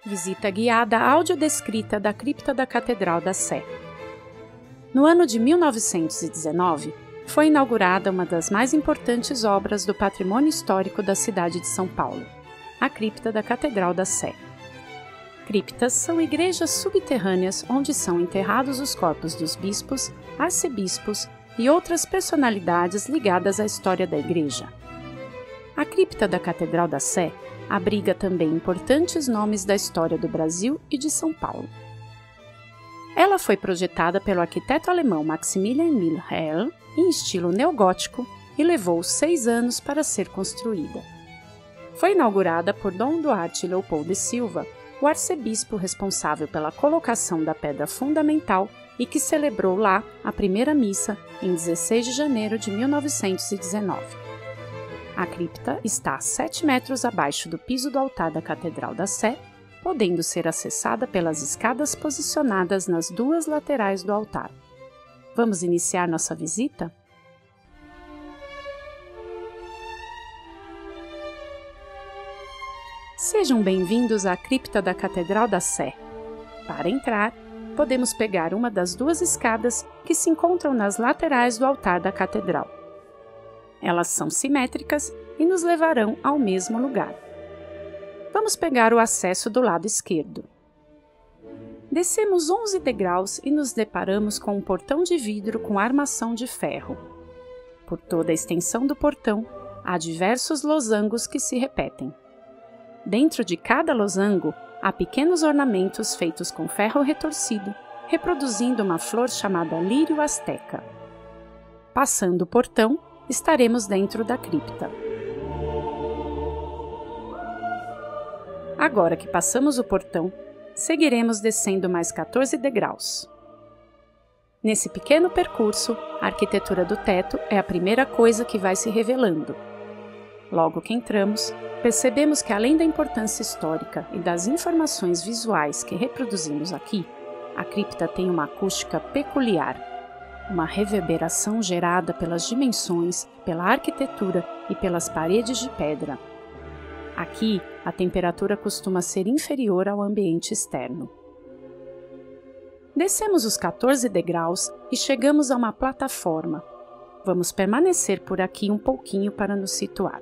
Visita guiada audiodescrita da cripta da Catedral da Sé. No ano de 1919, foi inaugurada uma das mais importantes obras do patrimônio histórico da cidade de São Paulo, a cripta da Catedral da Sé. Criptas são igrejas subterrâneas onde são enterrados os corpos dos bispos, arcebispos e outras personalidades ligadas à história da igreja. A cripta da Catedral da Sé abriga também importantes nomes da história do Brasil e de São Paulo. Ela foi projetada pelo arquiteto alemão Maximilian Wilhelm em estilo neogótico e levou 6 anos para ser construída. Foi inaugurada por Dom Duarte Leopoldo de Silva, o arcebispo responsável pela colocação da pedra fundamental e que celebrou lá a primeira missa em 16 de janeiro de 1919. A cripta está a 7 metros abaixo do piso do altar da Catedral da Sé, podendo ser acessada pelas escadas posicionadas nas 2 laterais do altar. Vamos iniciar nossa visita? Sejam bem-vindos à cripta da Catedral da Sé. Para entrar, podemos pegar uma das 2 escadas que se encontram nas laterais do altar da Catedral. Elas são simétricas e nos levarão ao mesmo lugar. Vamos pegar o acesso do lado esquerdo. Descemos 11 degraus e nos deparamos com um portão de vidro com armação de ferro. Por toda a extensão do portão, há diversos losangos que se repetem. Dentro de cada losango, há pequenos ornamentos feitos com ferro retorcido, reproduzindo uma flor chamada lírio asteca. Passando o portão, estaremos dentro da cripta. Agora que passamos o portão, seguiremos descendo mais 14 degraus. Nesse pequeno percurso, a arquitetura do teto é a primeira coisa que vai se revelando. Logo que entramos, percebemos que além da importância histórica e das informações visuais que reproduzimos aqui, a cripta tem uma acústica peculiar. Uma reverberação gerada pelas dimensões, pela arquitetura e pelas paredes de pedra. Aqui, a temperatura costuma ser inferior ao ambiente externo. Descemos os 14 degraus e chegamos a uma plataforma. Vamos permanecer por aqui um pouquinho para nos situar.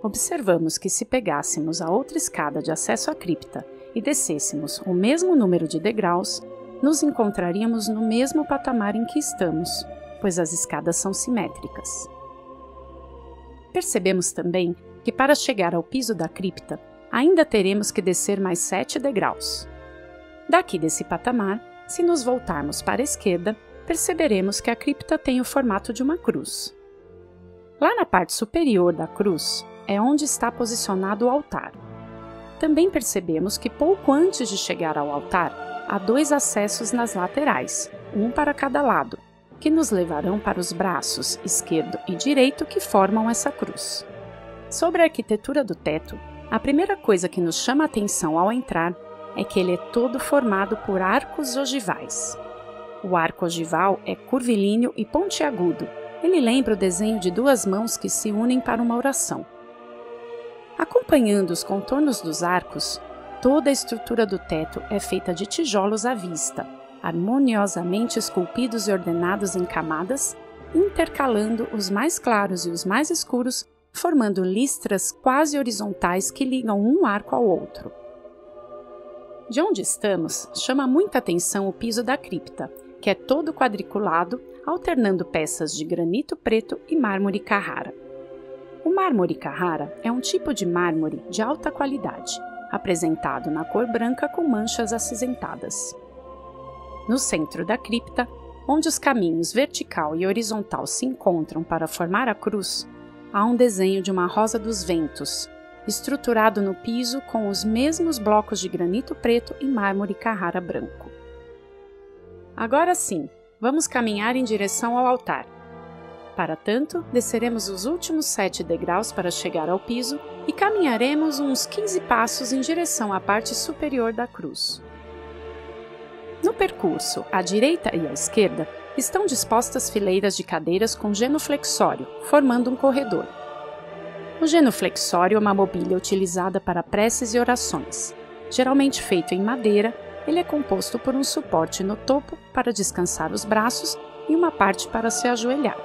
Observamos que se pegássemos a outra escada de acesso à cripta e descêssemos o mesmo número de degraus, nos encontraríamos no mesmo patamar em que estamos, pois as escadas são simétricas. Percebemos também que para chegar ao piso da cripta, ainda teremos que descer mais 7 degraus. Daqui desse patamar, se nos voltarmos para a esquerda, perceberemos que a cripta tem o formato de uma cruz. Lá na parte superior da cruz é onde está posicionado o altar. Também percebemos que pouco antes de chegar ao altar, há 2 acessos nas laterais, um para cada lado, que nos levarão para os braços esquerdo e direito que formam essa cruz. Sobre a arquitetura do teto, a primeira coisa que nos chama a atenção ao entrar é que ele é todo formado por arcos ogivais. O arco ogival é curvilíneo e pontiagudo. Ele lembra o desenho de 2 mãos que se unem para uma oração. Acompanhando os contornos dos arcos, toda a estrutura do teto é feita de tijolos à vista, harmoniosamente esculpidos e ordenados em camadas, intercalando os mais claros e os mais escuros, formando listras quase horizontais que ligam um arco ao outro. De onde estamos, chama muita atenção o piso da cripta, que é todo quadriculado, alternando peças de granito preto e mármore Carrara. O mármore Carrara é um tipo de mármore de alta qualidade, apresentado na cor branca com manchas acinzentadas. No centro da cripta, onde os caminhos vertical e horizontal se encontram para formar a cruz, há um desenho de uma rosa dos ventos, estruturado no piso com os mesmos blocos de granito preto e mármore Carrara branco. Agora sim, vamos caminhar em direção ao altar. Para tanto, desceremos os últimos 7 degraus para chegar ao piso e caminharemos uns 15 passos em direção à parte superior da cruz. No percurso, à direita e à esquerda, estão dispostas fileiras de cadeiras com genuflexório, formando um corredor. O genuflexório é uma mobília utilizada para preces e orações. Geralmente feito em madeira, ele é composto por um suporte no topo para descansar os braços e uma parte para se ajoelhar.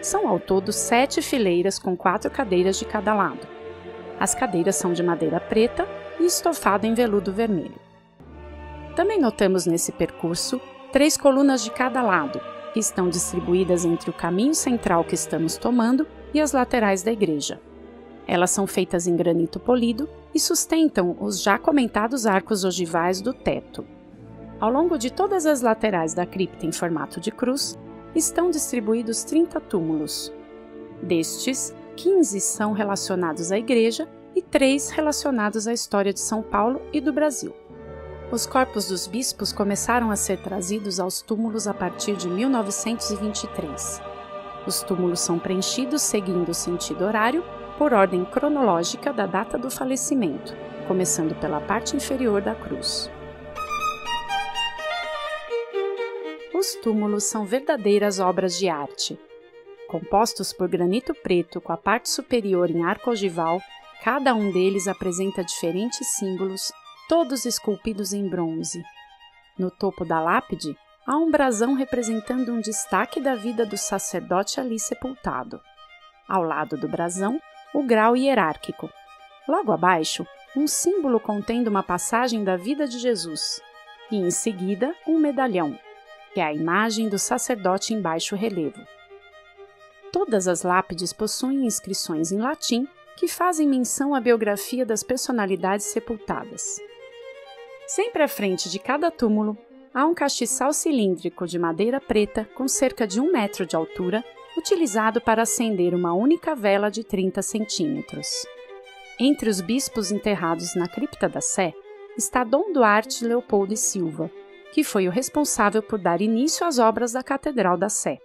São ao todo 7 fileiras com 4 cadeiras de cada lado. As cadeiras são de madeira preta e estofado em veludo vermelho. Também notamos nesse percurso 3 colunas de cada lado, que estão distribuídas entre o caminho central que estamos tomando e as laterais da igreja. Elas são feitas em granito polido e sustentam os já comentados arcos ogivais do teto. Ao longo de todas as laterais da cripta em formato de cruz, estão distribuídos 30 túmulos. Destes, 15 são relacionados à igreja e 3 relacionados à história de São Paulo e do Brasil. Os corpos dos bispos começaram a ser trazidos aos túmulos a partir de 1923. Os túmulos são preenchidos seguindo o sentido horário, por ordem cronológica da data do falecimento, começando pela parte inferior da cruz. Os túmulos são verdadeiras obras de arte. Compostos por granito preto com a parte superior em arco ogival, cada um deles apresenta diferentes símbolos, todos esculpidos em bronze. No topo da lápide, há um brasão representando um destaque da vida do sacerdote ali sepultado. Ao lado do brasão, o grau hierárquico. Logo abaixo, um símbolo contendo uma passagem da vida de Jesus. E em seguida, um medalhão, que é a imagem do sacerdote em baixo relevo. Todas as lápides possuem inscrições em latim que fazem menção à biografia das personalidades sepultadas. Sempre à frente de cada túmulo, há um castiçal cilíndrico de madeira preta com cerca de 1 metro de altura, utilizado para acender uma única vela de 30 centímetros. Entre os bispos enterrados na cripta da Sé está Dom Duarte Leopoldo e Silva, que foi o responsável por dar início às obras da Catedral da Sé.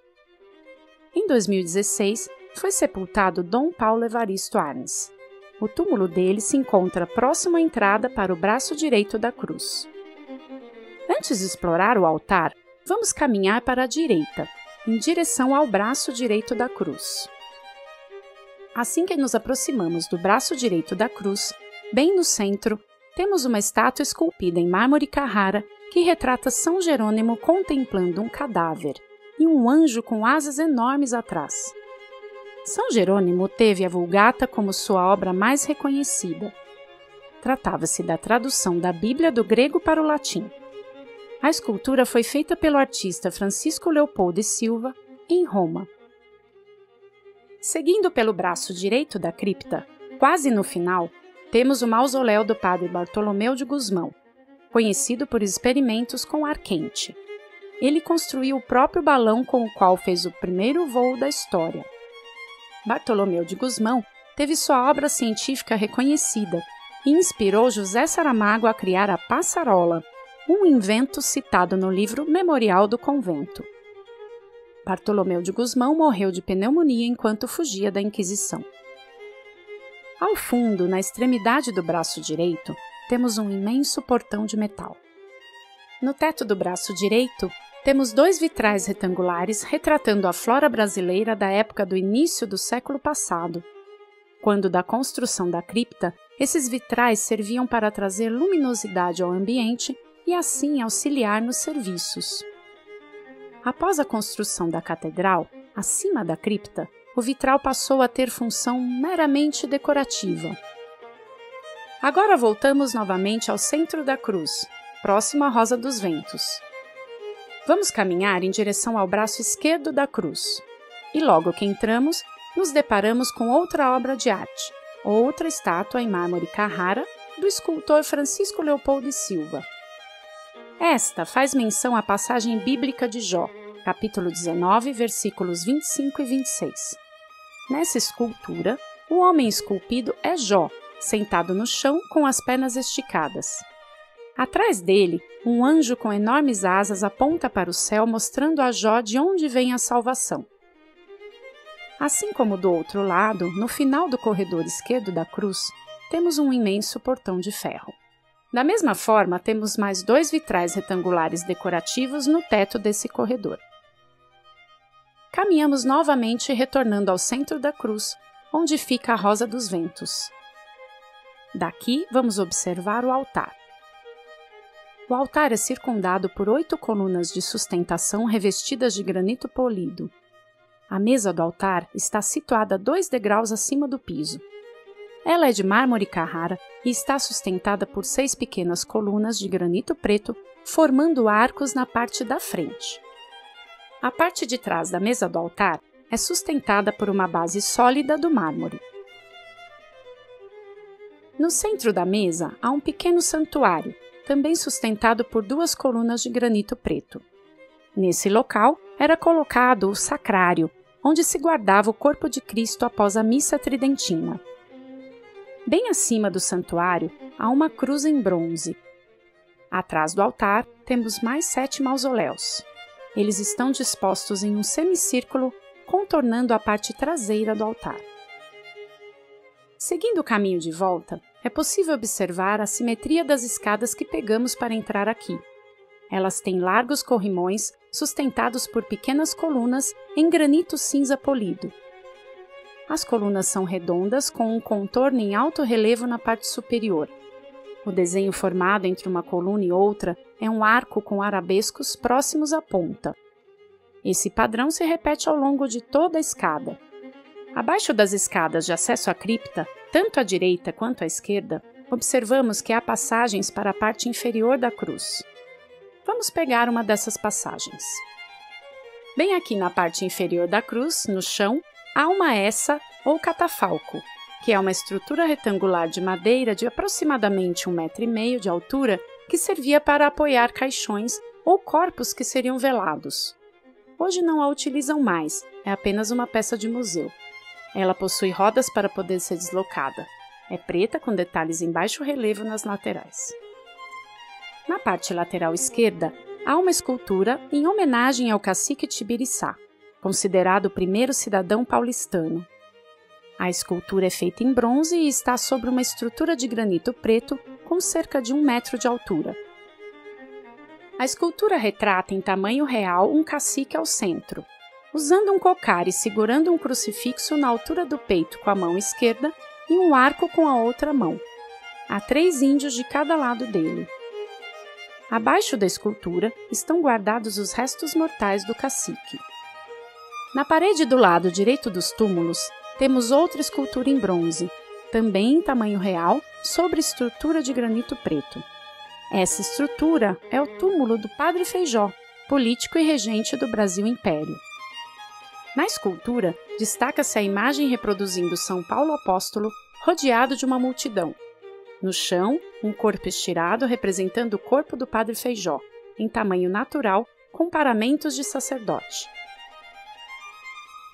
Em 2016, foi sepultado Dom Paulo Evaristo Arnes. O túmulo dele se encontra próximo à entrada para o braço direito da cruz. Antes de explorar o altar, vamos caminhar para a direita, em direção ao braço direito da cruz. Assim que nos aproximamos do braço direito da cruz, bem no centro, temos uma estátua esculpida em mármore Carrara que retrata São Jerônimo contemplando um cadáver e um anjo com asas enormes atrás. São Jerônimo teve a Vulgata como sua obra mais reconhecida. Tratava-se da tradução da Bíblia do grego para o latim. A escultura foi feita pelo artista Francisco Leopoldo e Silva, em Roma. Seguindo pelo braço direito da cripta, quase no final, temos o mausoléu do padre Bartolomeu de Gusmão, conhecido por experimentos com ar quente. Ele construiu o próprio balão com o qual fez o primeiro voo da história. Bartolomeu de Gusmão teve sua obra científica reconhecida e inspirou José Saramago a criar a passarola, um invento citado no livro Memorial do Convento. Bartolomeu de Gusmão morreu de pneumonia enquanto fugia da Inquisição. Ao fundo, na extremidade do braço direito, temos um imenso portão de metal. No teto do braço direito, temos 2 vitrais retangulares retratando a flora brasileira da época do início do século passado. Quando da construção da cripta, esses vitrais serviam para trazer luminosidade ao ambiente e assim auxiliar nos serviços. Após a construção da catedral, acima da cripta, o vitral passou a ter função meramente decorativa. Agora voltamos novamente ao centro da cruz, próximo à Rosa dos Ventos. Vamos caminhar em direção ao braço esquerdo da cruz. E logo que entramos, nos deparamos com outra obra de arte, outra estátua em mármore Carrara, do escultor Francisco Leopoldo e Silva. Esta faz menção à passagem bíblica de Jó, capítulo 19, versículos 25 e 26. Nessa escultura, o homem esculpido é Jó, sentado no chão com as pernas esticadas. Atrás dele, um anjo com enormes asas aponta para o céu, mostrando a Jó de onde vem a salvação. Assim como do outro lado, no final do corredor esquerdo da cruz, temos um imenso portão de ferro. Da mesma forma, temos mais 2 vitrais retangulares decorativos no teto desse corredor. Caminhamos novamente retornando ao centro da cruz, onde fica a Rosa dos Ventos. Daqui, vamos observar o altar. O altar é circundado por 8 colunas de sustentação revestidas de granito polido. A mesa do altar está situada a 2 degraus acima do piso. Ela é de mármore Carrara e está sustentada por 6 pequenas colunas de granito preto, formando arcos na parte da frente. A parte de trás da mesa do altar é sustentada por uma base sólida do mármore. No centro da mesa há um pequeno santuário, também sustentado por 2 colunas de granito preto. Nesse local era colocado o sacrário, onde se guardava o corpo de Cristo após a missa tridentina. Bem acima do santuário há uma cruz em bronze. Atrás do altar temos mais 7 mausoléus. Eles estão dispostos em um semicírculo, contornando a parte traseira do altar. Seguindo o caminho de volta, é possível observar a simetria das escadas que pegamos para entrar aqui. Elas têm largos corrimões sustentados por pequenas colunas em granito cinza polido. As colunas são redondas com um contorno em alto relevo na parte superior. O desenho formado entre uma coluna e outra é um arco com arabescos próximos à ponta. Esse padrão se repete ao longo de toda a escada. Abaixo das escadas de acesso à cripta, tanto à direita quanto à esquerda, observamos que há passagens para a parte inferior da cruz. Vamos pegar uma dessas passagens. Bem aqui na parte inferior da cruz, no chão, há uma essa ou catafalco, que é uma estrutura retangular de madeira de aproximadamente 1,5 m de altura que servia para apoiar caixões ou corpos que seriam velados. Hoje não a utilizam mais, é apenas uma peça de museu. Ela possui rodas para poder ser deslocada. É preta com detalhes em baixo relevo nas laterais. Na parte lateral esquerda, há uma escultura em homenagem ao cacique Tibiriçá, considerado o primeiro cidadão paulistano. A escultura é feita em bronze e está sobre uma estrutura de granito preto com cerca de 1 metro de altura. A escultura retrata em tamanho real um cacique ao centro, usando um cocar e segurando um crucifixo na altura do peito com a mão esquerda e um arco com a outra mão. Há 3 índios de cada lado dele. Abaixo da escultura estão guardados os restos mortais do cacique. Na parede do lado direito dos túmulos, temos outra escultura em bronze, também em tamanho real, sobre estrutura de granito preto. Essa estrutura é o túmulo do Padre Feijó, político e regente do Brasil Império. Na escultura, destaca-se a imagem reproduzindo São Paulo Apóstolo rodeado de uma multidão. No chão, um corpo estirado representando o corpo do Padre Feijó, em tamanho natural, com paramentos de sacerdote.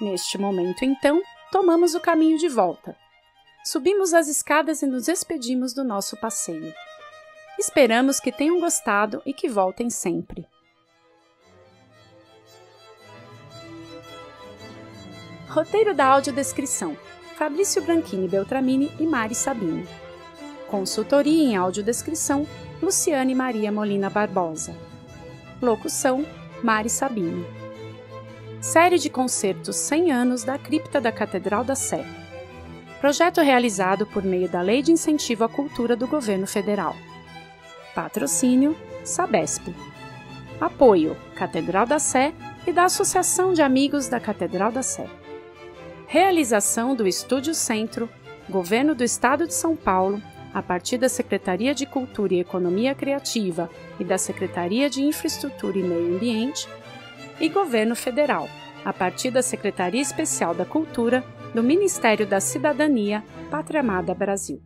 Neste momento, então, tomamos o caminho de volta. Subimos as escadas e nos despedimos do nosso passeio. Esperamos que tenham gostado e que voltem sempre. Roteiro da audiodescrição: Fabrício Branchini Beltramini e Mari Sabino. Consultoria em audiodescrição: Luciane Maria Molina Barbosa. Locução: Mari Sabino. Série de concertos 100 anos da Cripta da Catedral da Sé. Projeto realizado por meio da Lei de Incentivo à Cultura do Governo Federal. Patrocínio: Sabesp. Apoio: Catedral da Sé e da Associação de Amigos da Catedral da Sé. Realização do Estúdio Centro, Governo do Estado de São Paulo, a partir da Secretaria de Cultura e Economia Criativa e da Secretaria de Infraestrutura e Meio Ambiente, e Governo Federal, a partir da Secretaria Especial da Cultura do Ministério da Cidadania, Pátria Amada Brasil.